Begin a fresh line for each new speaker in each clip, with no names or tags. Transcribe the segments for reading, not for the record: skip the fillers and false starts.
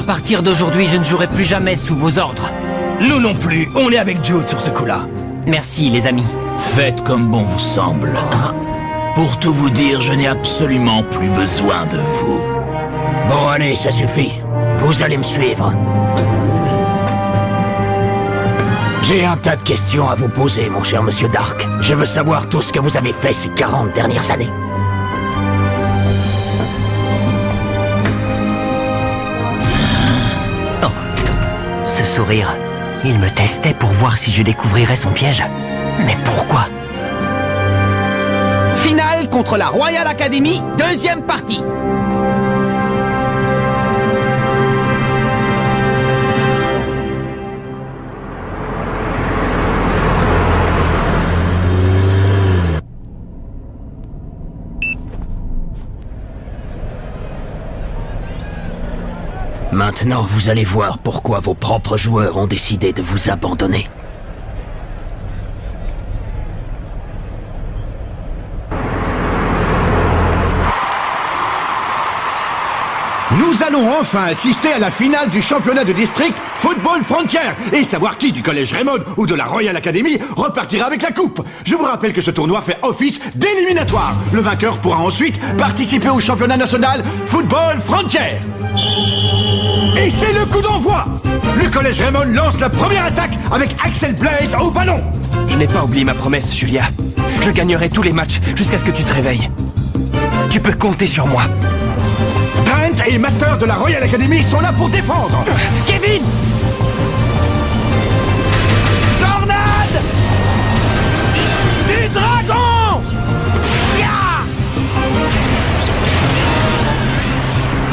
À partir d'aujourd'hui, je ne jouerai plus jamais sous vos ordres.
Nous non plus, on est avec Jude sur ce coup-là.
Merci, les amis.
Faites comme bon vous semble. Pour tout vous dire, je n'ai absolument plus besoin de vous.
Bon, allez, ça suffit. Vous allez me suivre. J'ai un tas de questions à vous poser, mon cher monsieur Dark. Je veux savoir tout ce que vous avez fait ces 40 dernières années.
Oh. Ce sourire, il me testait pour voir si je découvrirais son piège. Mais pourquoi?
Finale contre la Royal Academy, deuxième partie.
Maintenant, vous allez voir pourquoi vos propres joueurs ont décidé de vous abandonner.
Nous allons enfin assister à la finale du championnat de district Football Frontier et savoir qui du collège Raymond ou de la Royal Academy repartira avec la coupe. Je vous rappelle que ce tournoi fait office d'éliminatoire. Le vainqueur pourra ensuite participer au championnat national Football Frontier. Et c'est le coup d'envoi. Le collège Raymond lance la première attaque avec Axel Blaze au ballon.
Je n'ai pas oublié ma promesse, Julia. Je gagnerai tous les matchs jusqu'à ce que tu te réveilles. Tu peux compter sur moi.
Trent et Master de la Royal Academy sont là pour défendre.
Kevin!
Tornade!
Du dragon! Ya!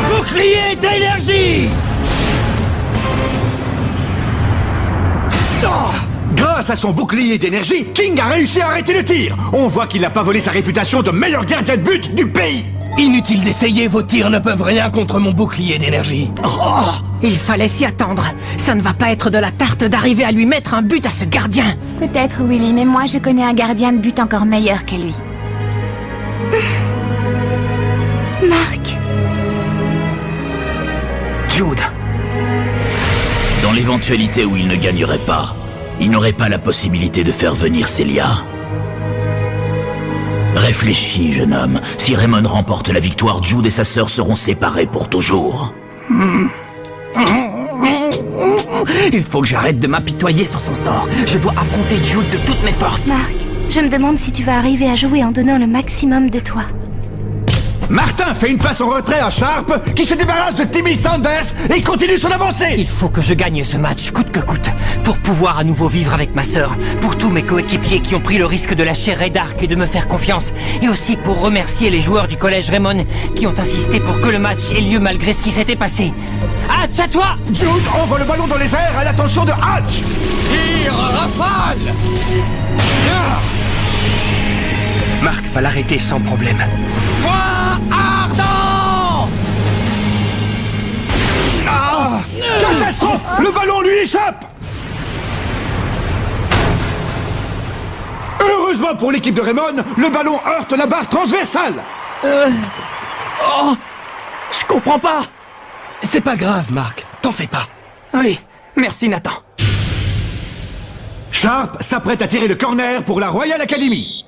Bouclier d'énergie!
Grâce à son bouclier d'énergie, King a réussi à arrêter le tir. On voit qu'il n'a pas volé sa réputation de meilleur gardien de but du pays.
Inutile d'essayer, vos tirs ne peuvent rien contre mon bouclier d'énergie.
Oh, il fallait s'y attendre. Ça ne va pas être de la tarte d'arriver à lui mettre un but à ce gardien.
Peut-être, Willy, mais moi je connais un gardien de but encore meilleur que lui. Marc.
Jude.
Dans l'éventualité où il ne gagnerait pas, il n'aurait pas la possibilité de faire venir Celia. Réfléchis, jeune homme. Si Raymond remporte la victoire, Jude et sa sœur seront séparés pour toujours.
Il faut que j'arrête de m'apitoyer sur son sort. Je dois affronter Jude de toutes mes forces.
Marc, je me demande si tu vas arriver à jouer en donnant le maximum de toi.
Martin fait une passe en retrait à Sharp qui se débarrasse de Timmy Sanders et continue son avancée.
Il faut que je gagne ce match, coûte que coûte, pour pouvoir à nouveau vivre avec ma sœur, pour tous mes coéquipiers qui ont pris le risque de lâcher Ray Dark et de me faire confiance, et aussi pour remercier les joueurs du collège Raymond qui ont insisté pour que le match ait lieu malgré ce qui s'était passé. Hatch, à toi!
Jude envoie le ballon dans les airs à l'attention de Hatch.
Tire rafale! Marc va l'arrêter sans problème. Point ardent!
Catastrophe! Le ballon lui échappe. Heureusement pour l'équipe de Raymond, le ballon heurte la barre transversale.
Oh! Je comprends pas! C'est pas grave, Marc. T'en fais pas. Oui, merci, Nathan.
Sharp s'apprête à tirer le corner pour la Royal Academy.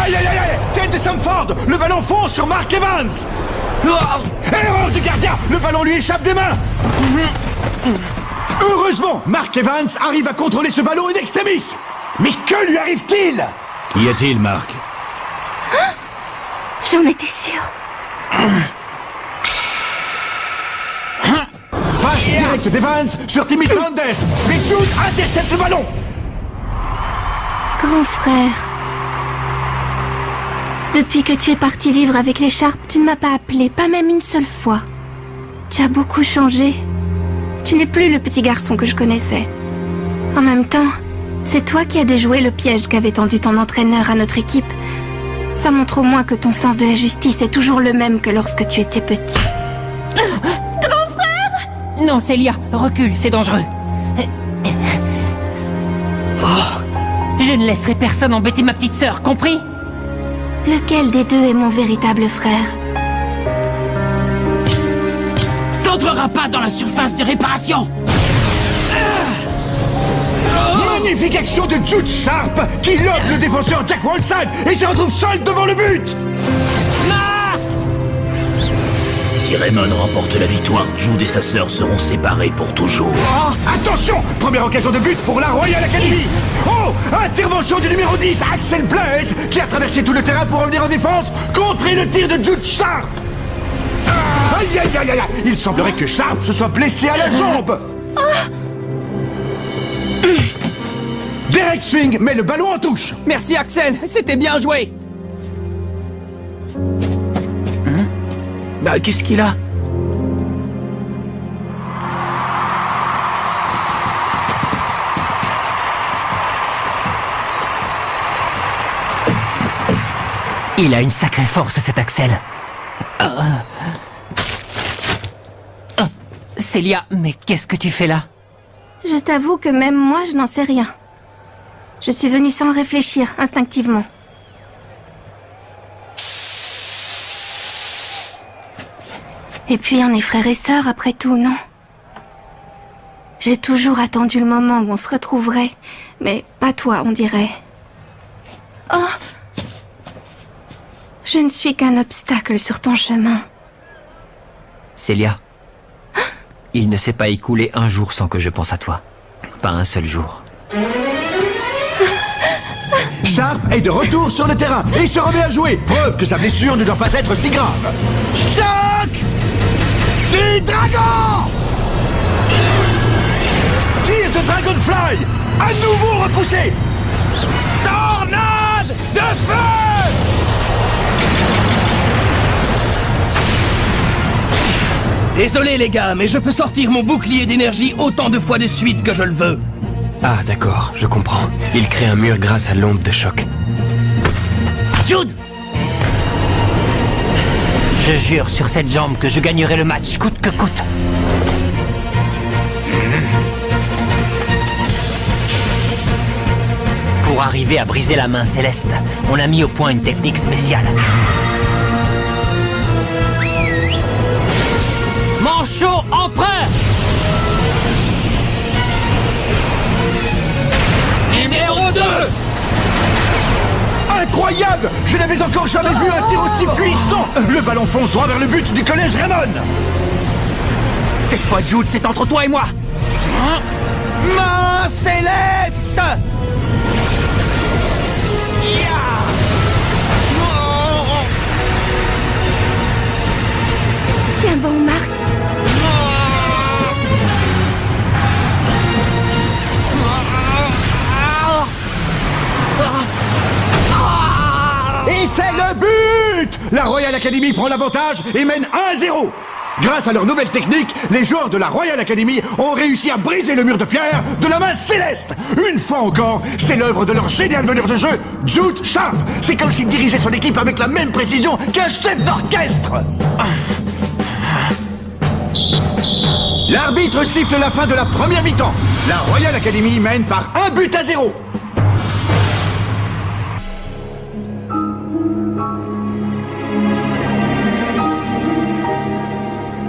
Aïe aïe aïe aïe! Tête de Samford! Le ballon fonce sur Mark Evans! Erreur du gardien! Le ballon lui échappe des mains! Heureusement, Mark Evans arrive à contrôler ce ballon in extremis! Mais que lui arrive-t-il?
Qu'y a-t-il, Marc?
J'en étais sûre.
Passe directe d'Evans sur Timmy Sanders! Mais Jude intercepte le ballon!
Grand frère. Depuis que tu es parti vivre avec les Sharp, tu ne m'as pas appelé, pas même une seule fois. Tu as beaucoup changé. Tu n'es plus le petit garçon que je connaissais. En même temps, c'est toi qui as déjoué le piège qu'avait tendu ton entraîneur à notre équipe. Ça montre au moins que ton sens de la justice est toujours le même que lorsque tu étais petit.
Grand frère! Non, Celia, recule, c'est dangereux. Je ne laisserai personne embêter ma petite sœur, compris?
Lequel des deux est mon véritable frère?
n'entrera pas dans la surface de réparation.
Magnifique action de Jude Sharp qui lobe le défenseur Jack Wallside et se retrouve seul devant le but.
Si Raymond remporte la victoire, Jude et sa sœur seront séparés pour toujours.
Oh, attention, première occasion de but pour la Royal Academy. Oh, intervention du numéro 10, Axel Blaise, qui a traversé tout le terrain pour revenir en défense, contrer le tir de Jude Sharp. Aïe, aïe, aïe, aïe. Il semblerait que Sharp se soit blessé à la jambe. Derek Swing met le ballon en touche.
Merci Axel, c'était bien joué. Bah, qu'est-ce qu'il a?
Il a une sacrée force, cet Axel. Célia, mais qu'est-ce que tu fais là?
Je t'avoue que même moi, je n'en sais rien. Je suis venue sans réfléchir, instinctivement. Et puis on est frères et sœurs après tout, non? J'ai toujours attendu le moment où on se retrouverait, mais pas toi, on dirait. Oh! Je ne suis qu'un obstacle sur ton chemin.
Célia, il ne s'est pas écoulé un jour sans que je pense à toi. Pas un seul jour.
Sharp est de retour sur le terrain et se remet à jouer. Preuve que sa blessure ne doit pas être si grave. Choc du dragon! Tir de Dragonfly! À nouveau repoussé! Tornade de feu!
Désolé les gars, mais je peux sortir mon bouclier d'énergie autant de fois de suite que je le veux. Ah d'accord, je comprends. Il crée un mur grâce à l'onde de choc.
Jude! Je jure sur cette jambe que je gagnerai le match, coûte que coûte. Pour arriver à briser la main céleste, on a mis au point une technique spéciale. Manchot empereur!
Numéro 2!
Incroyable! Je n'avais encore jamais vu un tir aussi puissant! Le ballon fonce droit vers le but du collège Raymond!
C'est pas Jude, c'est entre toi et moi! Main céleste!
Tiens bon, Marc.
Et c'est le but! La Royal Academy prend l'avantage et mène 1-0. Grâce à leur nouvelle technique, les joueurs de la Royal Academy ont réussi à briser le mur de pierre de la main céleste. Une fois encore, c'est l'œuvre de leur génial meneur de jeu, Jude Sharp. C'est comme s'il dirigeait son équipe avec la même précision qu'un chef d'orchestre. L'arbitre siffle la fin de la première mi-temps. La Royal Academy mène par 1-0.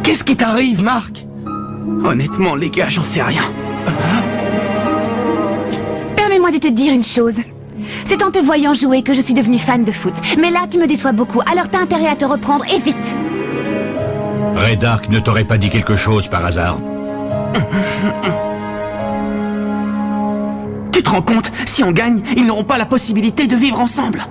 Qu'est-ce qui t'arrive, Marc? Honnêtement, les gars, j'en sais rien.
Permets-moi de te dire une chose. C'est en te voyant jouer que je suis devenue fan de foot. Mais là, tu me déçois beaucoup, alors t'as intérêt à te reprendre, et vite.
Ray Dark ne t'aurait pas dit quelque chose par hasard?
Tu te rends compte? Si on gagne, ils n'auront pas la possibilité de vivre ensemble.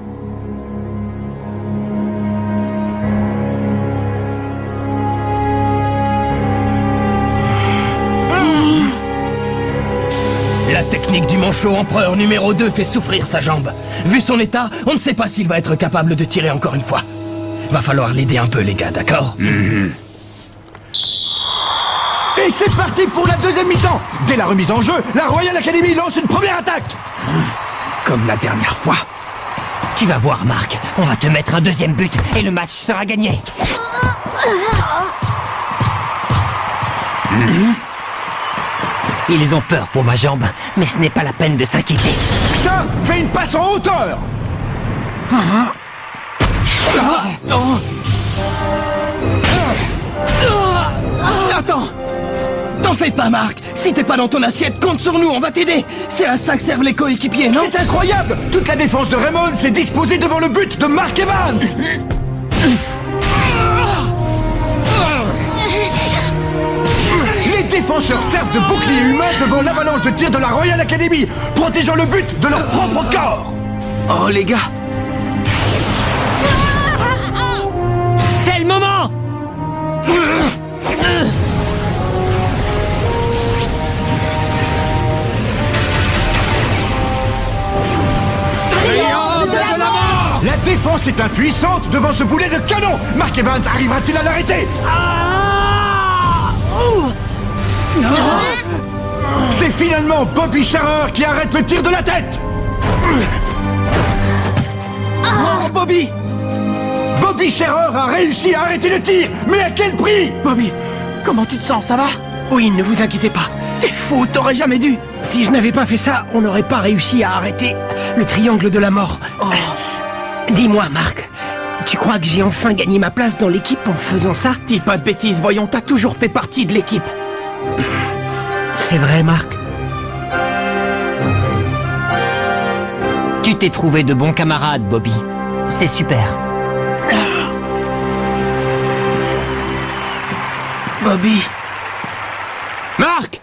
La technique du manchot empereur numéro 2 fait souffrir sa jambe. Vu son état, on ne sait pas s'il va être capable de tirer encore une fois. Va falloir l'aider un peu, les gars, d'accord?
Et c'est parti pour la deuxième mi-temps. Dès la remise en jeu, la Royal Academy lance une première attaque.
Comme la dernière fois.
Tu vas voir, Marc, on va te mettre un deuxième but et le match sera gagné. Ils ont peur pour ma jambe, mais ce n'est pas la peine de s'inquiéter.
Sharp fait une passe en hauteur.
Attends! fais pas, Marc. Si t'es pas dans ton assiette, compte sur nous, on va t'aider. C'est à ça que servent les coéquipiers, non?
C'est incroyable! Toute la défense de Raymond s'est disposée devant le but de Mark Evans! Les défenseurs servent de bouclier humain devant l'avalanche de tirs de la Royal Academy, protégeant le but de leur propre corps!
Oh, les gars.
C'est le moment!
La défense est impuissante devant ce boulet de canon! Mark Evans arrivera-t-il à l'arrêter? C'est finalement Bobby Scharer qui arrête le tir de la tête!
Oh, Bobby!
Bobby Scharer a réussi à arrêter le tir, mais à quel prix?
Bobby, comment tu te sens, ça va? Oui, ne vous inquiétez pas. T'es fou, t'aurais jamais dû.
Si je n'avais pas fait ça, on n'aurait pas réussi à arrêter le triangle de la mort. Dis-moi, Marc, tu crois que j'ai enfin gagné ma place dans l'équipe en faisant ça?
Dis pas de bêtises, voyons, t'as toujours fait partie de l'équipe.
C'est vrai, Marc.
Tu t'es trouvé de bons camarades, Bobby. C'est super.
Bobby.
Marc!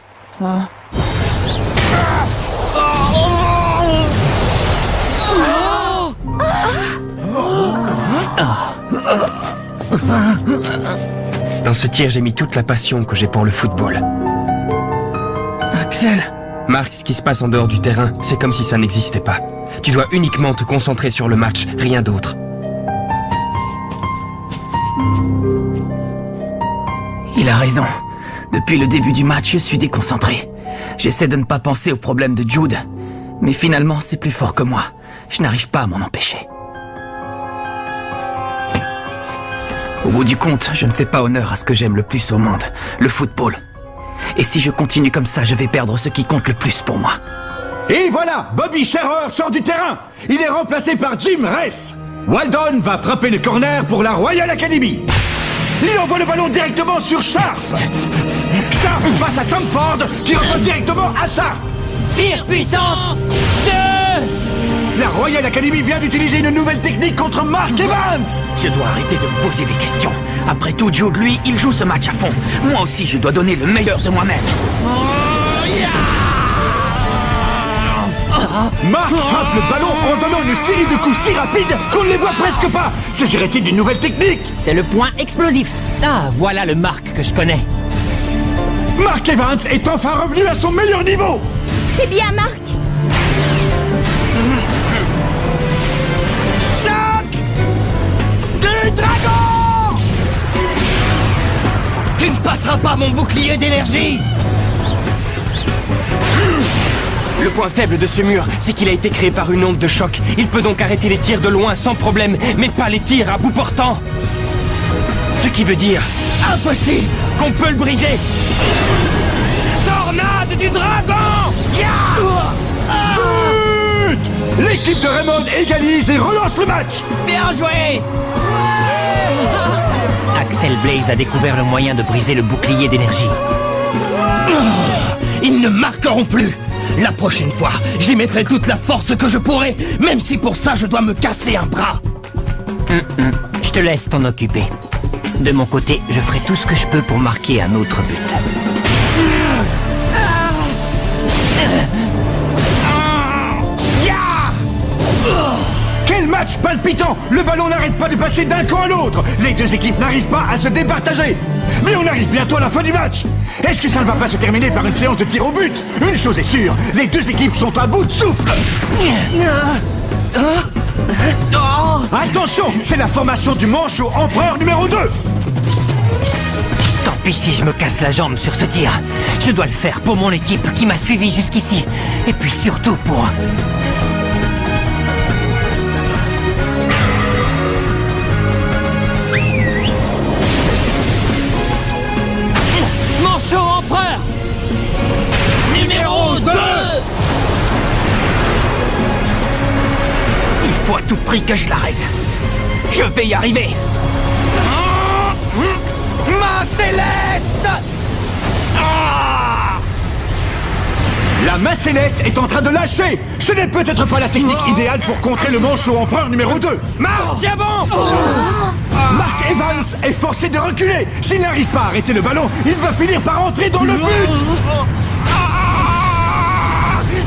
Dans ce tir, j'ai mis toute la passion que j'ai pour le football.
Axel.
Marc, ce qui se passe en dehors du terrain, c'est comme si ça n'existait pas. Tu dois uniquement te concentrer sur le match, rien d'autre.
Il a raison. Depuis le début du match, je suis déconcentré. J'essaie de ne pas penser aux problèmes de Jude. Mais finalement, c'est plus fort que moi. Je n'arrive pas à m'en empêcher. Au bout du compte, je ne fais pas honneur à ce que j'aime le plus au monde, le football. Et si je continue comme ça, je vais perdre ce qui compte le plus pour moi.
Et voilà, Bobby Scharer sort du terrain. Il est remplacé par Jim Ress. Waldon va frapper le corner pour la Royal Academy. Il envoie le ballon directement sur Sharp. Sharp passe à Samford, qui envoie directement à Sharp.
Tir puissance 2!
La Royal Academy vient d'utiliser une nouvelle technique contre Mark Evans.
Je dois arrêter de me poser des questions. Après tout, Jude, lui, il joue ce match à fond. Moi aussi, je dois donner le meilleur de moi-même.
Mark frappe le ballon en donnant une série de coups si rapides qu'on ne les voit presque pas. S'agirait-il d'une nouvelle technique?
C'est le point explosif. Ah, voilà le Marc que je connais.
Mark Evans est enfin revenu à son meilleur niveau.
C'est bien, Marc.
Choc du dragon!
Tu ne passeras pas mon bouclier d'énergie!
Le point faible de ce mur, c'est qu'il a été créé par une onde de choc. Il peut donc arrêter les tirs de loin sans problème, mais pas les tirs à bout portant. Ce qui veut dire, impossible, qu'on peut le briser. Tornade du dragon!
But! L'équipe de Raymond égalise et relance le match.
Bien joué!
Axel Blaze a découvert le moyen de briser le bouclier d'énergie.
Ils ne marqueront plus! La prochaine fois, j'y mettrai toute la force que je pourrai, même si pour ça je dois me casser un bras.
Je te laisse t'en occuper. De mon côté, je ferai tout ce que je peux pour marquer un autre but.
Quel match palpitant! Le ballon n'arrête pas de passer d'un camp à l'autre. Les deux équipes n'arrivent pas à se départager. Mais on arrive bientôt à la fin du match. Est-ce que ça ne va pas se terminer par une séance de tir au but? Une chose est sûre, les deux équipes sont à bout de souffle. Attention, c'est la formation du manchot empereur numéro 2.
Tant pis si je me casse la jambe sur ce tir. Je dois le faire pour mon équipe qui m'a suivi jusqu'ici. Et puis surtout pour... Manchot empereur
Numéro 2! Il faut à tout prix que je l'arrête. Je vais y arriver. Ma Céleste! Ah!
La main céleste est en train de lâcher. Ce n'est peut-être pas la technique idéale pour contrer le manchot empereur numéro 2.
Marc, tiens bon!
Mark Evans est forcé de reculer. S'il n'arrive pas à arrêter le ballon, il va finir par entrer dans le but.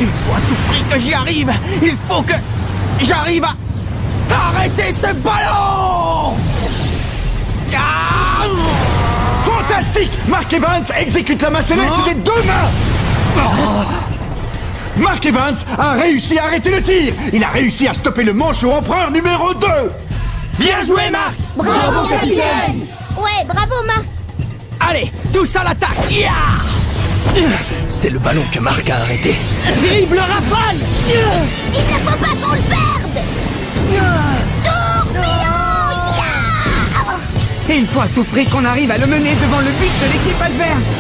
Il faut à tout prix que j'y arrive. Il faut que j'arrive à arrêter ce ballon.
Fantastique! Mark Evans exécute la main céleste des deux mains. Mark Evans a réussi à arrêter le tir. Il a réussi à stopper le manchot empereur numéro 2.
Bien joué, Marc!
Bravo, capitaine! Ouais, bravo, Marc!
Allez, tous à l'attaque. C'est le ballon que Marc a arrêté.
Dribble rafale!
Il ne faut pas qu'on le perde! Tourbillon!
Et il faut à tout prix qu'on arrive à le mener devant le but de l'équipe adverse.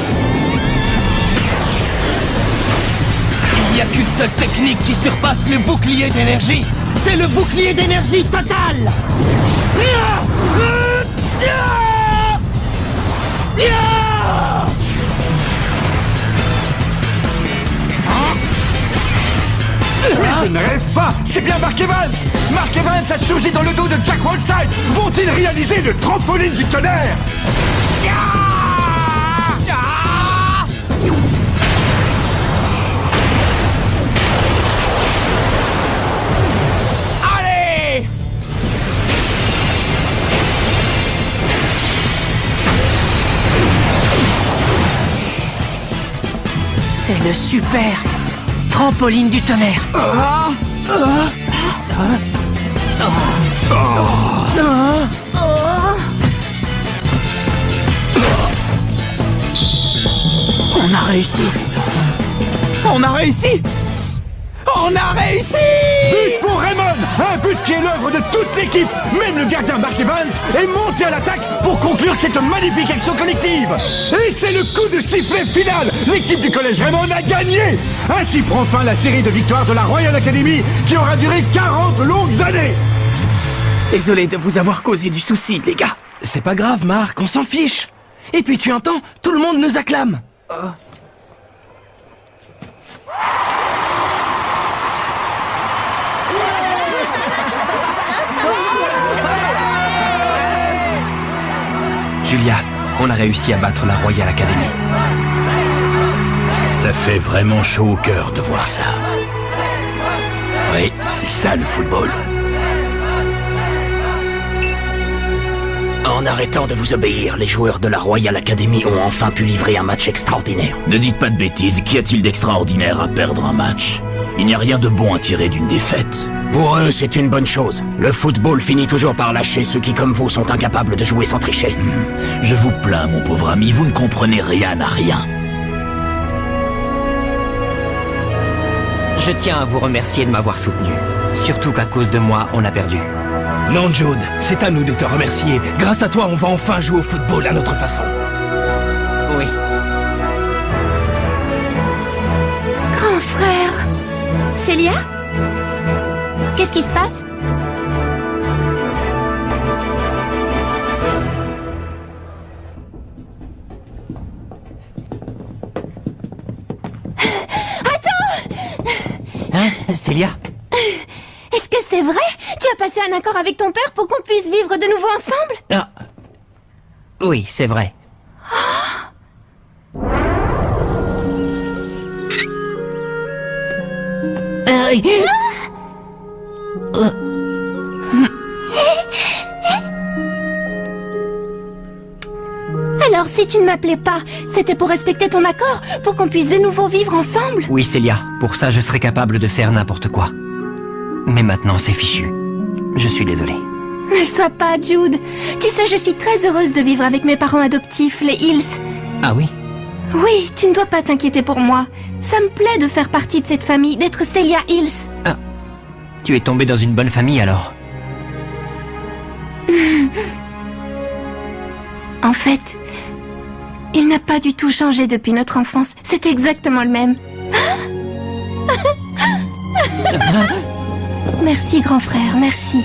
Il n'y a qu'une seule technique qui surpasse le bouclier d'énergie. C'est le bouclier d'énergie total.
Je ne rêve pas, c'est bien Mark Evans. Mark Evans a surgi dans le dos de Jack Whiteside. Vont-ils réaliser le trampoline du tonnerre?
Allez!
C'est le super trampoline du tonnerre.
On a réussi. On a réussi. On a réussi.
But pour Raymond. Un but qui est l'œuvre de toute l'équipe. Même le gardien Mark Evans est monté à l'attaque pour conclure cette magnifique action collective. Et c'est le coup de sifflet final. L'équipe du collège Raymond a gagné. Ainsi prend fin la série de victoires de la Royal Academy qui aura duré 40 longues années.
Désolé de vous avoir causé du souci, les gars.
C'est pas grave, Marc, on s'en fiche. Et puis tu entends, tout le monde nous acclame. Julia, on a réussi à battre la Royal Academy.
Ça fait vraiment chaud au cœur de voir ça. Oui, c'est ça le football.
En arrêtant de vous obéir, les joueurs de la Royal Academy ont enfin pu livrer un match extraordinaire.
Ne dites pas de bêtises, qu'y a-t-il d'extraordinaire à perdre un match? Il n'y a rien de bon à tirer d'une défaite.
Pour eux, c'est une bonne chose. Le football finit toujours par lâcher ceux qui, comme vous, sont incapables de jouer sans tricher.
Je vous plains, mon pauvre ami, vous ne comprenez rien à rien.
Je tiens à vous remercier de m'avoir soutenu. Surtout qu'à cause de moi, on a perdu.
Non, Jude, c'est à nous de te remercier. Grâce à toi, on va enfin jouer au football à notre façon.
Oui.
Grand frère.
Célia? Qu'est-ce qui se passe?
Hein, Célia?
Est-ce que c'est vrai? Tu as passé un accord avec ton père pour qu'on puisse vivre de nouveau ensemble?
Ah. Oui, c'est vrai.
Alors si tu ne m'appelais pas, c'était pour respecter ton accord? Pour qu'on puisse de nouveau vivre ensemble?
Oui, Célia, pour ça je serais capable de faire n'importe quoi. Mais maintenant c'est fichu. Je suis désolé.
Ne le sois pas, Jude. Tu sais, je suis très heureuse de vivre avec mes parents adoptifs, les Hills.
Ah oui?
Oui, tu ne dois pas t'inquiéter pour moi. Ça me plaît de faire partie de cette famille, d'être Célia Hills.
Ah. Tu es tombée dans une bonne famille alors?
En fait, il n'a pas du tout changé depuis notre enfance. C'est exactement le même. Merci, grand frère, merci.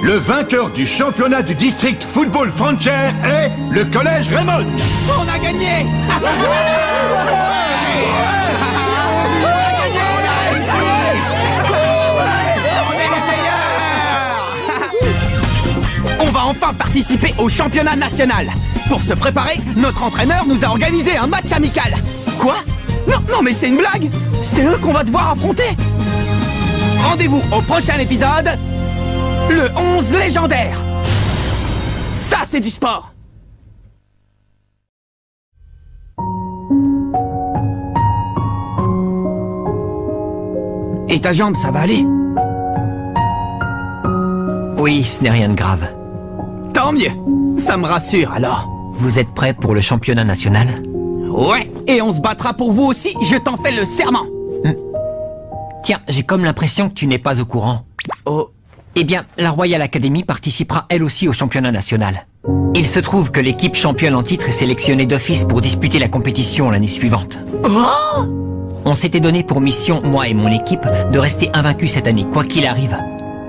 Le Le vainqueur du championnat du district Football Frontier est le Collège Raymond.
On a gagné! On va enfin participer au championnat national. Pour se préparer, notre entraîneur nous a organisé un match amical. Quoi? Non, mais c'est une blague. C'est eux qu'on va devoir affronter. Rendez-vous au prochain épisode, le 11 légendaire. Ça, c'est du sport. Et ta jambe, ça va aller?
Oui, ce n'est rien de grave.
Tant mieux. Ça me rassure alors.
Vous êtes prêts pour le championnat national?
Ouais, et on se battra pour vous aussi, je t'en fais le serment.
Tiens, j'ai comme l'impression que tu n'es pas au courant.
Oh.
Eh bien, la Royal Academy participera elle aussi au championnat national. Il se trouve que l'équipe championne en titre est sélectionnée d'office pour disputer la compétition l'année suivante.
Oh!
On s'était donné pour mission, moi et mon équipe, de rester invaincus cette année, quoi qu'il arrive.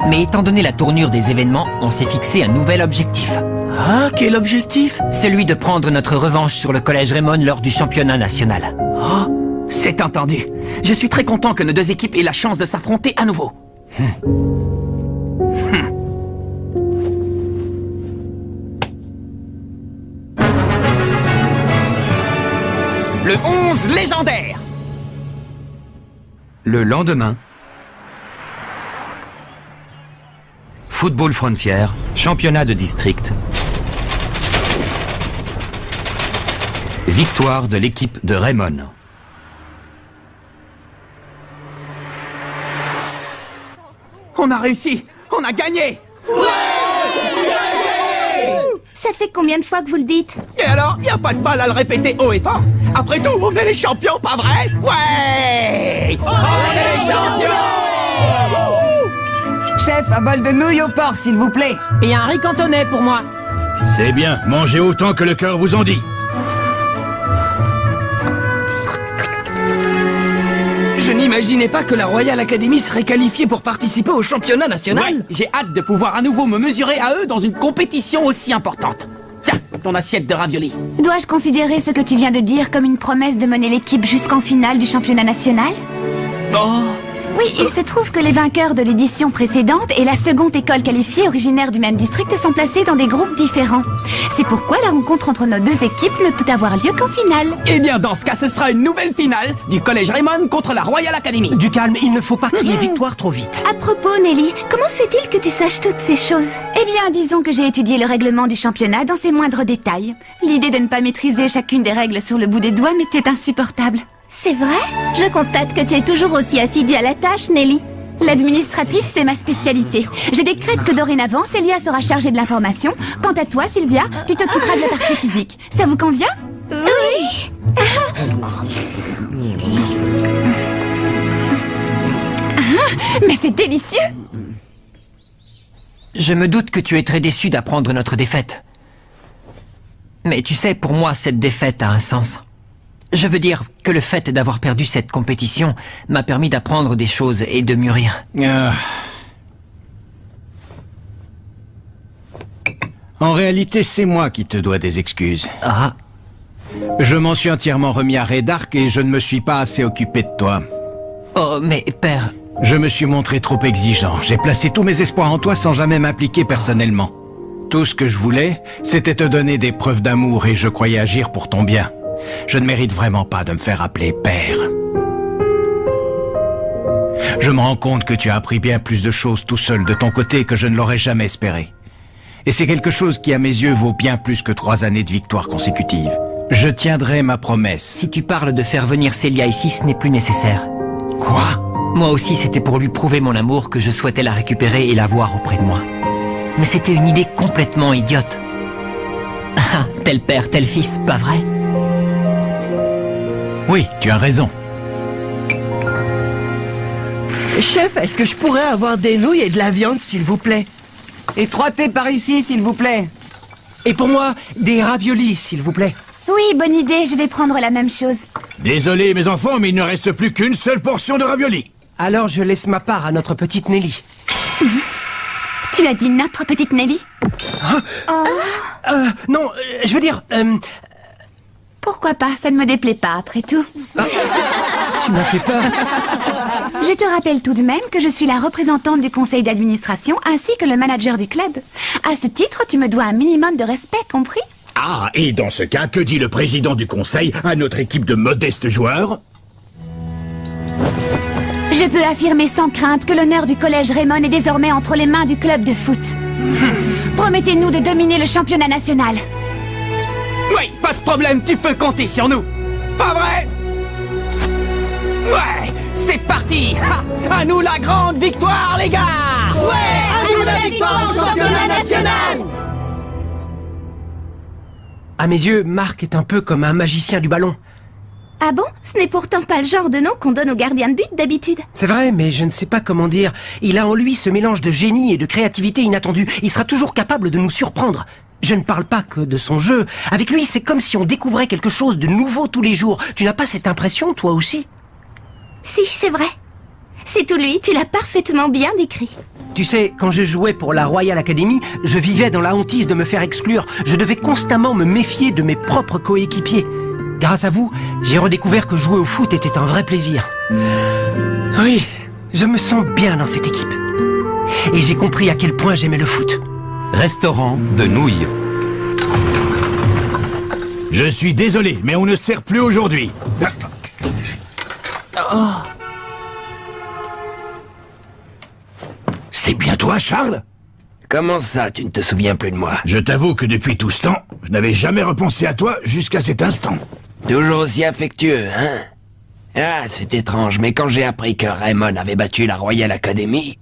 Mais étant donné la tournure des événements, on s'est fixé un nouvel objectif.
Ah, quel objectif?
Celui de prendre notre revanche sur le Collège Raymond lors du championnat national.
Oh, c'est entendu. Je suis très content que nos deux équipes aient la chance de s'affronter à nouveau.
Le 11 légendaire.
Le lendemain, Football Frontier, championnat de district. Victoire de l'équipe de Raymond.
On a réussi. On a gagné.
Ça fait combien de fois que vous le dites?
Et alors, y a pas de mal à le répéter haut et fort. Après tout, on est les champions, pas vrai? Ouais! On est les champions!
Chef, un bol de nouilles au porc, s'il vous plaît.
Et un riz cantonais pour moi.
C'est bien, mangez autant que le cœur vous en dit.
Je n'imaginais pas que la Royal Academy serait qualifiée pour participer au championnat national.
Ouais, j'ai hâte de pouvoir à nouveau me mesurer à eux dans une compétition aussi importante. Tiens, ton assiette de raviolis.
Dois-je considérer ce que tu viens de dire comme une promesse de mener l'équipe jusqu'en finale du championnat national?
Oh.
Oui, il se trouve que les vainqueurs de l'édition précédente et la seconde école qualifiée originaire du même district sont placés dans des groupes différents. C'est pourquoi la rencontre entre nos deux équipes ne peut avoir lieu qu'en finale.
Eh bien, dans ce cas, ce sera une nouvelle finale du Collège Raymond contre la Royal Academy.
Du calme, il ne faut pas crier victoire trop vite.
À propos, Nelly, comment se fait-il que tu saches toutes ces choses?
Eh bien, disons que j'ai étudié le règlement du championnat dans ses moindres détails. L'idée de ne pas maîtriser chacune des règles sur le bout des doigts m'était insupportable.
C'est vrai? Je constate que tu es toujours aussi assidue à la tâche, Nelly.
L'administratif, c'est ma spécialité. Je décrète que dorénavant, Célia sera chargée de l'information. Quant à toi, Sylvia, tu t'occuperas de la partie physique. Ça vous convient?
Oui.
Mais c'est délicieux!
Je me doute que tu es très déçu d'apprendre notre défaite. Mais tu sais, pour moi, cette défaite a un sens. Je veux dire que le fait d'avoir perdu cette compétition m'a permis d'apprendre des choses et de mûrir.
En réalité, c'est moi qui te dois des excuses.
Ah.
Je m'en suis entièrement remis à Ray Dark et je ne me suis pas assez occupé de toi.
Oh, mais père...
Je me suis montré trop exigeant. J'ai placé tous mes espoirs en toi sans jamais m'impliquer personnellement. Tout ce que je voulais, c'était te donner des preuves d'amour et je croyais agir pour ton bien. Je ne mérite vraiment pas de me faire appeler père. Je me rends compte que tu as appris bien plus de choses tout seul de ton côté que je ne l'aurais jamais espéré. Et c'est quelque chose qui, à mes yeux, vaut bien plus que 3 années de victoire consécutives. Je tiendrai ma promesse.
Si tu parles de faire venir Célia ici, ce n'est plus nécessaire.
Quoi?
Moi aussi, c'était pour lui prouver mon amour que je souhaitais la récupérer et la voir auprès de moi. Mais c'était une idée complètement idiote. Ah, tel père, tel fils, pas vrai?
Oui, tu as raison.
Chef, est-ce que je pourrais avoir des nouilles et de la viande, s'il vous plaît? Et 3 thés par ici, s'il vous plaît.
Et pour moi, des raviolis, s'il vous plaît.
Oui, bonne idée, je vais prendre la même chose.
Désolé, mes enfants, mais il ne reste plus qu'une seule portion de raviolis.
Alors je laisse ma part à notre petite Nelly.
Tu as dit notre petite Nelly?
Non, je veux dire...
Pourquoi pas, ça ne me déplaît pas après tout.
Tu m'as fait peur.
Je te rappelle tout de même que je suis la représentante du conseil d'administration ainsi que le manager du club. À ce titre, tu me dois un minimum de respect, compris?
Ah, et dans ce cas, que dit le président du conseil à notre équipe de modestes joueurs?
Je peux affirmer sans crainte que l'honneur du collège Raymond est désormais entre les mains du club de foot. Promettez-nous de dominer le championnat national.
Oui, pas de problème, tu peux compter sur nous. Pas vrai? Ouais, c'est parti. À nous la grande victoire, les gars.
Ouais, à nous la victoire au championnat national.
À mes yeux, Marc est un peu comme un magicien du ballon.
Ah bon? Ce n'est pourtant pas le genre de nom qu'on donne aux gardiens de but d'habitude.
C'est vrai, mais je ne sais pas comment dire. Il a en lui ce mélange de génie et de créativité inattendue. Il sera toujours capable de nous surprendre. Je ne parle pas que de son jeu. Avec lui, c'est comme si on découvrait quelque chose de nouveau tous les jours. Tu n'as pas cette impression, toi aussi?
Si, c'est vrai. C'est tout lui, tu l'as parfaitement bien décrit.
Tu sais, quand je jouais pour la Royal Academy, je vivais dans la hantise de me faire exclure. Je devais constamment me méfier de mes propres coéquipiers. Grâce à vous, j'ai redécouvert que jouer au foot était un vrai plaisir. Oui, je me sens bien dans cette équipe. Et j'ai compris à quel point j'aimais le foot.
Restaurant de nouilles.
Je suis désolé, mais on ne sert plus aujourd'hui. C'est bien toi, Charles?
Comment ça, tu ne te souviens plus de moi?
Je t'avoue que depuis tout ce temps, je n'avais jamais repensé à toi jusqu'à cet instant.
Toujours aussi affectueux, hein? Ah, c'est étrange, mais quand j'ai appris que Raymond avait battu la Royal Academy,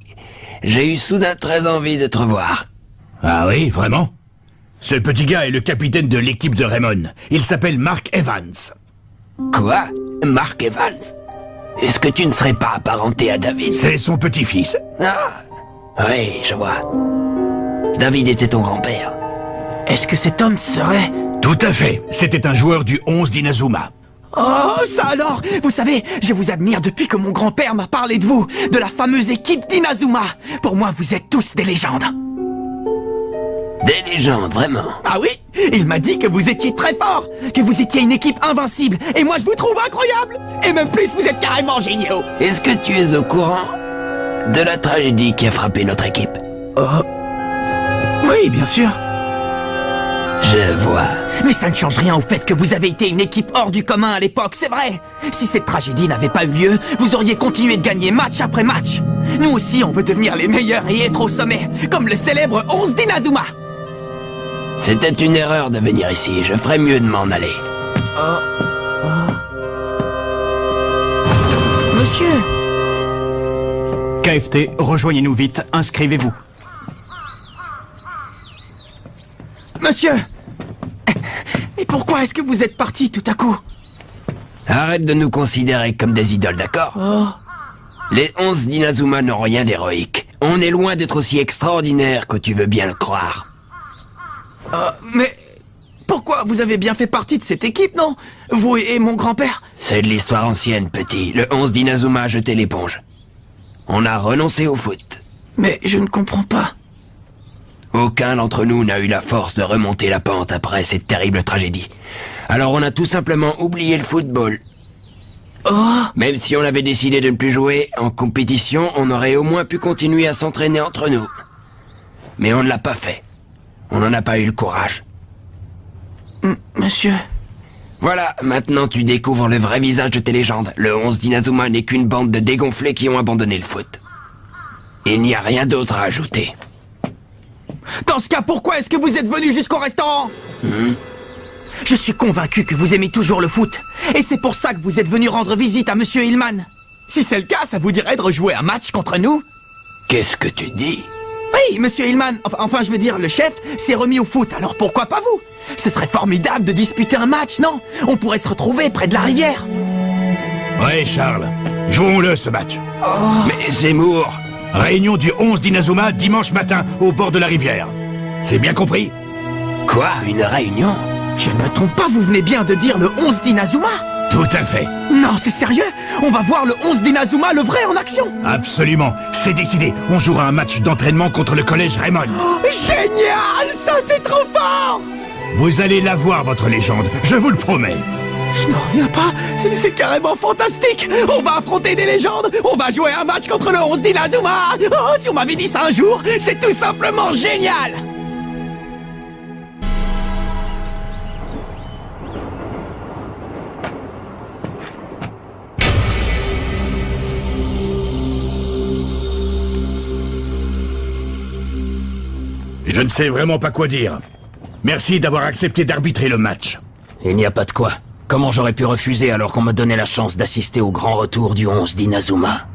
j'ai eu soudain très envie de te revoir.
Ah oui, vraiment? Ce petit gars est le capitaine de l'équipe de Raymond. Il s'appelle Mark Evans.
Quoi? Mark Evans? Est-ce que tu ne serais pas apparenté à David?
C'est son petit-fils.
Ah, oui, je vois. David était ton grand-père.
Est-ce que cet homme serait...
Tout à fait. C'était un joueur du 11 d'Inazuma.
Oh, ça alors! Vous savez, je vous admire depuis que mon grand-père m'a parlé de vous, de la fameuse équipe d'Inazuma. Pour moi, vous êtes tous des légendes.
Des légendes, vraiment?
Ah oui? Il m'a dit que vous étiez très fort, que vous étiez une équipe invincible, et moi je vous trouve incroyable! Et même plus, vous êtes carrément géniaux!
Est-ce que tu es au courant de la tragédie qui a frappé notre équipe?
Oui, bien sûr.
Je vois.
Mais ça ne change rien au fait que vous avez été une équipe hors du commun à l'époque, c'est vrai. Si cette tragédie n'avait pas eu lieu, vous auriez continué de gagner match après match. Nous aussi, on veut devenir les meilleurs et être au sommet, comme le célèbre 11 d'Inazuma.
C'était une erreur de venir ici, je ferais mieux de m'en aller.
Monsieur.
KFT, rejoignez-nous vite, inscrivez-vous.
Monsieur! Mais pourquoi est-ce que vous êtes parti tout à coup?
Arrête de nous considérer comme des idoles, d'accord? Les 11 d'Inazuma n'ont rien d'héroïque. On est loin d'être aussi extraordinaire que tu veux bien le croire.
Mais... Pourquoi? Vous avez bien fait partie de cette équipe, non? Vous et mon grand-père?
C'est de l'histoire ancienne, petit. Le 11 d'Inazuma a jeté l'éponge. On a renoncé au foot.
Mais je ne comprends pas.
Aucun d'entre nous n'a eu la force de remonter la pente après cette terrible tragédie. Alors on a tout simplement oublié le football. Même si on avait décidé de ne plus jouer en compétition, on aurait au moins pu continuer à s'entraîner entre nous. Mais on ne l'a pas fait. On n'en a pas eu le courage.
Monsieur...
Voilà, maintenant tu découvres le vrai visage de tes légendes. Le 11 d'Inazuma n'est qu'une bande de dégonflés qui ont abandonné le foot. Il n'y a rien d'autre à ajouter.
Dans ce cas, pourquoi est-ce que vous êtes venu jusqu'au restaurant? Je suis convaincu que vous aimez toujours le foot. Et c'est pour ça que vous êtes venu rendre visite à Monsieur Hillman. Si c'est le cas, ça vous dirait de rejouer un match contre nous?
Qu'est-ce que tu dis?
Oui, Monsieur Hillman, enfin je veux dire, le chef s'est remis au foot, alors pourquoi pas vous? Ce serait formidable de disputer un match, non? On pourrait se retrouver près de la rivière.
Ouais, Charles. Jouons-le, ce match.
Mais Zemmour...
Réunion du 11 d'Inazuma dimanche matin, au bord de la rivière. C'est bien compris?
Quoi? Une réunion?
Je ne me trompe pas, vous venez bien de dire le 11 d'Inazuma?
Tout à fait.
Non, c'est sérieux? On va voir le 11 d'Inazuma, le vrai, en action?
Absolument. C'est décidé. On jouera un match d'entraînement contre le collège Raymond.
Oh, génial! Ça, c'est trop fort!
Vous allez la voir, votre légende. Je vous le promets.
Je n'en reviens pas. C'est carrément fantastique. On va affronter des légendes. On va jouer un match contre le 11 d'Inazuma. Oh, si on m'avait dit ça un jour, c'est tout simplement génial!
Je ne sais vraiment pas quoi dire. Merci d'avoir accepté d'arbitrer le match.
Il n'y a pas de quoi. Comment j'aurais pu refuser alors qu'on me donnait la chance d'assister au grand retour du 11 d'Inazuma?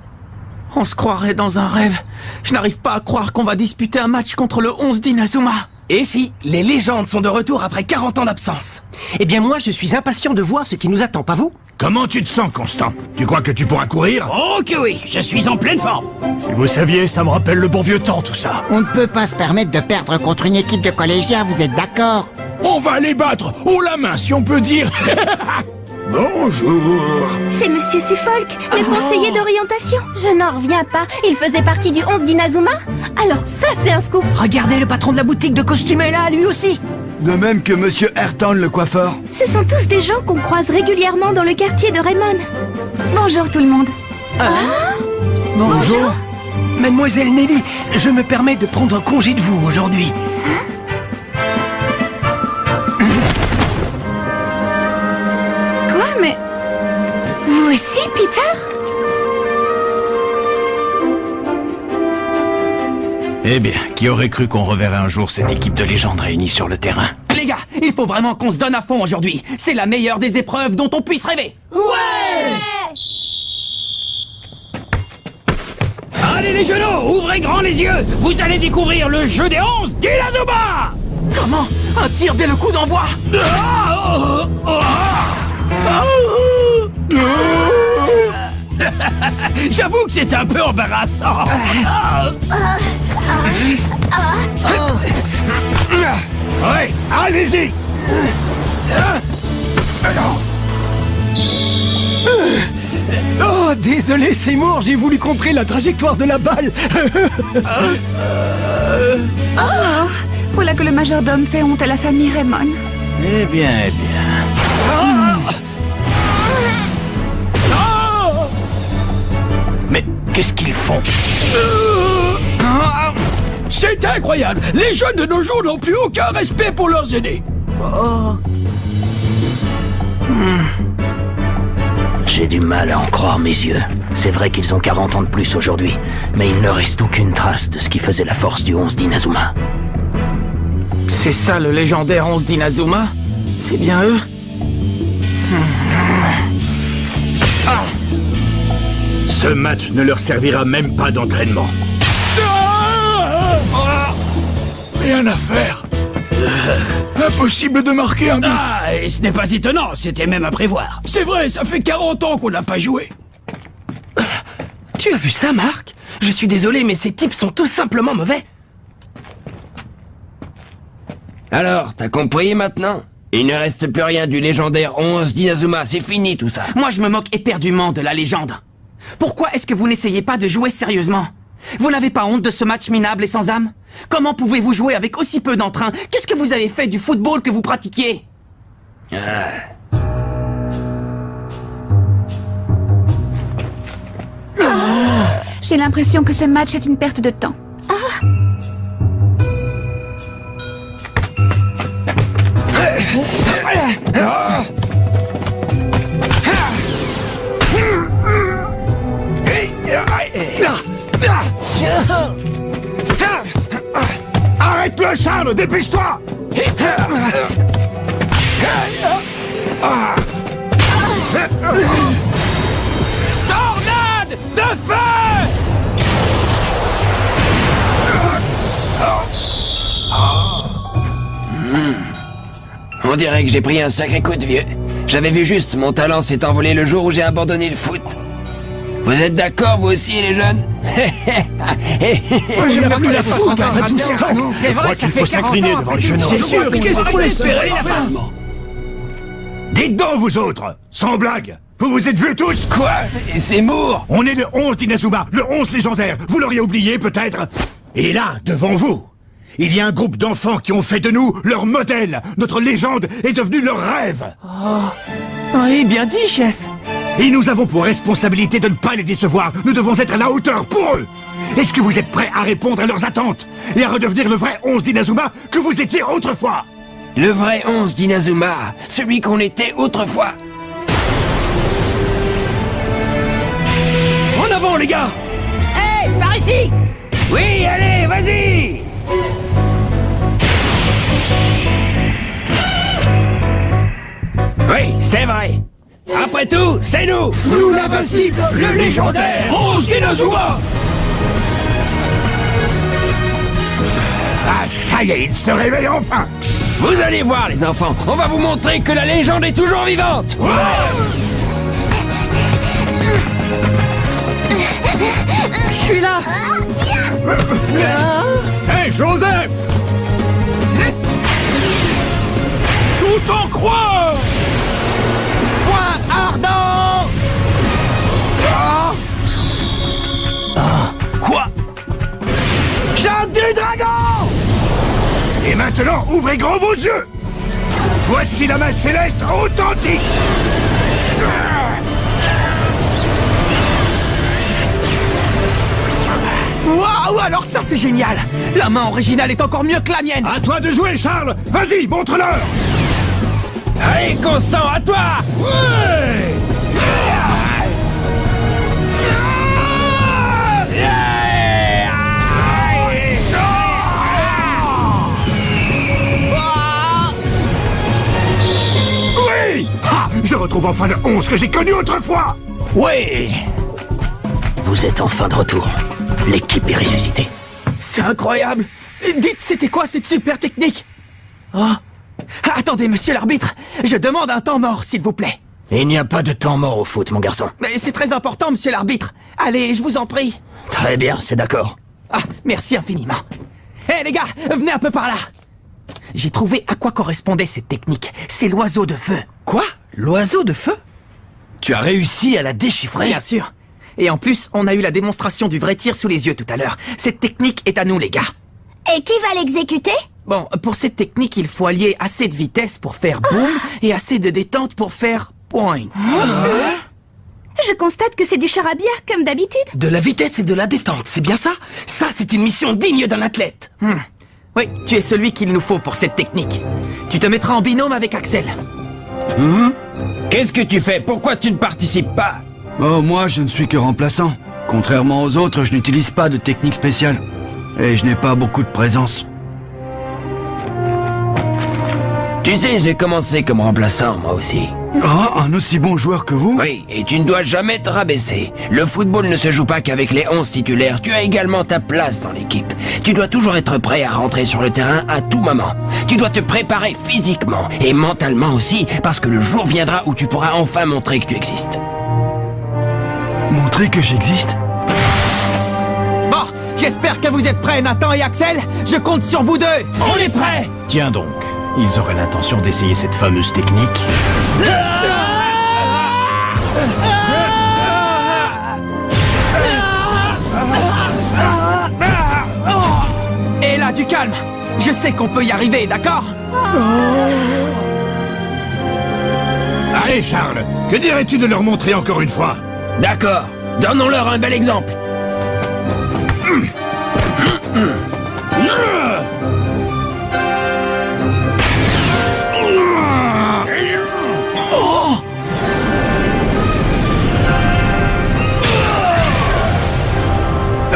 On se croirait dans un rêve. Je n'arrive pas à croire qu'on va disputer un match contre le 11 d'Inazuma.
Et si, les légendes sont de retour après 40 ans d'absence. Eh bien moi, je suis impatient de voir ce qui nous attend, pas vous?
Comment tu te sens, Constant? Tu crois que tu pourras courir?
Oh que oui, je suis en pleine forme.
Si vous saviez, ça me rappelle le bon vieux temps, tout ça.
On ne peut pas se permettre de perdre contre une équipe de collégiens, vous êtes d'accord?
On va les battre haut la main, si on peut dire. Bonjour.
C'est Monsieur Suffolk, le conseiller d'orientation.
Je n'en reviens pas. Il faisait partie du 11 d'Inazuma? Alors ça, c'est un scoop.
Regardez, le patron de la boutique de costumes est là, lui aussi.
De même que Monsieur Ayrton, le coiffeur.
Ce sont tous des gens qu'on croise régulièrement dans le quartier de Raymond.
Bonjour tout le monde.
Bonjour.
Mademoiselle Nelly, je me permets de prendre congé de vous aujourd'hui.
Quoi, mais... Vous aussi, Peter?
Eh bien, qui aurait cru qu'on reverrait un jour cette équipe de légendes réunie sur le terrain?
Les gars, il faut vraiment qu'on se donne à fond aujourd'hui. C'est la meilleure des épreuves dont on puisse rêver.
Ouais! Allez les genoux, ouvrez grand les yeux. Vous allez découvrir le jeu des 11 d'Inazuma.
Comment? Un tir dès le coup d'envoi?
J'avoue que c'est un peu embarrassant.
Ouais, allez-y.
Oh, désolé Seymour, j'ai voulu contrer la trajectoire de la balle.
Oh, voilà que le majordome fait honte à la famille Raymond.
Eh bien, eh bien.
Mais qu'est-ce qu'ils font?
C'est incroyable. Les jeunes de nos jours n'ont plus aucun respect pour leurs aînés.
J'ai du mal à en croire mes yeux. C'est vrai qu'ils ont 40 ans de plus aujourd'hui, mais il ne reste aucune trace de ce qui faisait la force du 11 d'Inazuma.
C'est ça le légendaire 11 d'Inazuma? C'est bien eux?
Ce match ne leur servira même pas d'entraînement.
Rien à faire. Impossible de marquer un but.
Ah, et ce n'est pas étonnant, c'était même à prévoir.
C'est vrai, ça fait 40 ans qu'on n'a pas joué.
Tu as vu ça, Marc? Je suis désolé, mais ces types sont tout simplement mauvais.
Alors, t'as compris maintenant? Il ne reste plus rien du légendaire 11 d'Inazuma, c'est fini tout ça.
Moi, je me moque éperdument de la légende. Pourquoi est-ce que vous n'essayez pas de jouer sérieusement? Vous n'avez pas honte de ce match minable et sans âme? Comment pouvez-vous jouer avec aussi peu d'entrain? Qu'est-ce que vous avez fait du football que vous pratiquiez?
J'ai l'impression que ce match est une perte de temps.
Arrête le charme, dépêche-toi!
Tornade de feu!
On dirait que j'ai pris un sacré coup de vieux. J'avais vu juste, mon talent s'est envolé le jour où j'ai abandonné le foot. Vous êtes d'accord, vous aussi, les jeunes?
Je n'ai plus la fougue après tout ça.
C'est vrai,
qu'il faut s'incliner devant le jeune homme.
C'est sûr, qu'est-ce qu'on espérait?
Dites donc, vous autres, sans blague, vous vous êtes vus tous?
Quoi? C'est Moore!
On est le 11 d'Inazuma, le 11 légendaire. Vous l'auriez oublié, peut-être? Et là, devant vous, il y a un groupe d'enfants qui ont fait de nous leur modèle. Notre légende est devenue leur rêve.
Oui, bien dit, chef.
Et nous avons pour responsabilité de ne pas les décevoir. Nous devons être à la hauteur pour eux. Est-ce que vous êtes prêts à répondre à leurs attentes et à redevenir le vrai 11 d'Inazuma que vous étiez autrefois?
Le vrai 11 d'Inazuma, celui qu'on était autrefois. En avant, les gars!
Hé, par ici!
Oui, allez, vas-y! Oui, c'est vrai. Après tout, c'est nous!
Nous l'invincible, le légendaire 11 d'Inazuma!
Ah, ça y est, il se réveille enfin!
Vous allez voir, les enfants, on va vous montrer que la légende est toujours vivante!
Ouais!
Je suis là!
Hé, Joseph!
Shoot en croix!
Point ardent!
Quoi?
Chante du dragon! Et maintenant, ouvrez grand vos yeux! Voici la main céleste authentique!
Waouh, alors ça c'est génial! La main originale est encore mieux que la mienne!
À toi de jouer, Charles! Vas-y, montre-leur!
Allez, Constant, à toi!
Ouais! Oui! Ah! Je retrouve enfin le 11 que j'ai connu autrefois!
Oui! Vous êtes enfin de retour. L'équipe est ressuscitée.
C'est incroyable! Dites, c'était quoi cette super technique? Oh! Attendez, monsieur l'arbitre, je demande un temps mort, s'il vous plaît.
Il n'y a pas de temps mort au foot, mon garçon.
Mais c'est très important, monsieur l'arbitre. Allez, je vous en prie.
Très bien, c'est d'accord.
Ah, merci infiniment. Hé, les gars, venez un peu par là. J'ai trouvé à quoi correspondait cette technique. C'est l'oiseau de feu.
Quoi? L'oiseau de feu? Tu as réussi à la déchiffrer?
Bien sûr. Et en plus, on a eu la démonstration du vrai tir sous les yeux tout à l'heure. Cette technique est à nous, les gars.
Et qui va l'exécuter?
Bon, pour cette technique, il faut allier assez de vitesse pour faire boum et assez de détente pour faire point.
Je constate que c'est du charabia, comme d'habitude.
De la vitesse et de la détente, c'est bien ça? Ça, c'est une mission digne d'un athlète.
Oui, tu es celui qu'il nous faut pour cette technique. Tu te mettras en binôme avec Axel.
Qu'est-ce que tu fais? Pourquoi tu ne participes pas?
Oh, moi, je ne suis que remplaçant. Contrairement aux autres, je n'utilise pas de technique spéciale. Et je n'ai pas beaucoup de présence.
Tu sais, j'ai commencé comme remplaçant, moi aussi.
Ah, un aussi bon joueur que vous?
Oui, et tu ne dois jamais te rabaisser. Le football ne se joue pas qu'avec les 11 titulaires. Tu as également ta place dans l'équipe. Tu dois toujours être prêt à rentrer sur le terrain à tout moment. Tu dois te préparer physiquement et mentalement aussi, parce que le jour viendra où tu pourras enfin montrer que tu existes.
Montrer que j'existe?
Bon, j'espère que vous êtes prêts, Nathan et Axel. Je compte sur vous deux.
On est prêts!
Tiens donc, ils auraient l'intention d'essayer cette fameuse technique.
Et là, du calme. Je sais qu'on peut y arriver, d'accord?
Allez, Charles, que dirais-tu de leur montrer encore une fois?
D'accord, donnons-leur un bel exemple.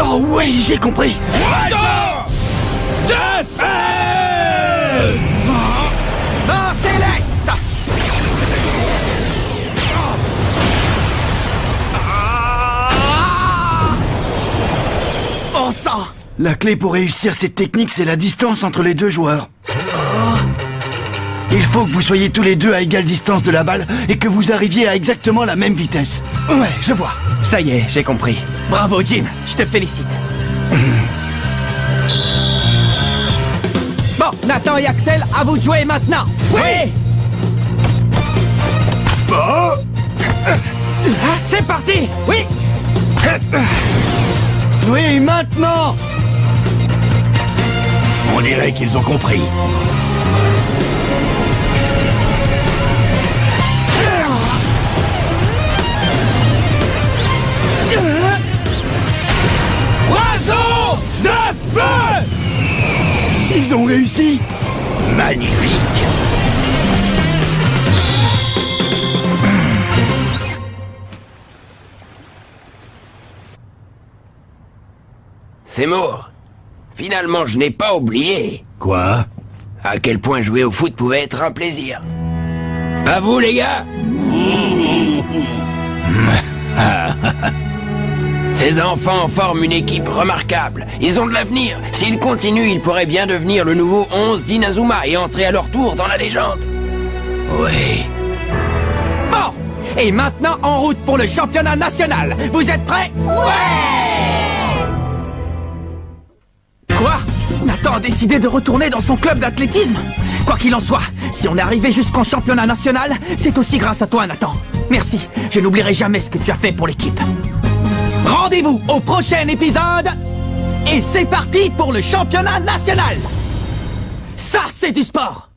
Oh oui, j'ai compris.
Oiseau de feu!
Main céleste! Bon sang!
La clé pour réussir cette technique, c'est la distance entre les deux joueurs. Il faut que vous soyez tous les deux à égale distance de la balle et que vous arriviez à exactement la même vitesse.
Ouais, je vois. Ça y est, j'ai compris. Bravo, Jim, je te félicite. Bon, Nathan et Axel, à vous de jouer maintenant.
Oui!
Bah.
C'est parti. Oui.
Oui, maintenant.
On dirait qu'ils ont compris.
Oiseau de feu!
Ils ont réussi.
Magnifique. C'est mort. Finalement, je n'ai pas oublié.
Quoi?
À quel point jouer au foot pouvait être un plaisir. À vous, les gars. Ces enfants forment une équipe remarquable. Ils ont de l'avenir. S'ils continuent, ils pourraient bien devenir le nouveau 11 d'Inazuma et entrer à leur tour dans la légende.
Oui. Bon. Et maintenant, en route pour le championnat national. Vous êtes prêts? Ouais! Quoi? Nathan a décidé de retourner dans son club d'athlétisme? Quoi qu'il en soit, si on est arrivé jusqu'en championnat national, c'est aussi grâce à toi, Nathan. Merci, je n'oublierai jamais ce que tu as fait pour l'équipe. Rendez-vous au prochain épisode. Et c'est parti pour le championnat national. Ça, c'est du sport.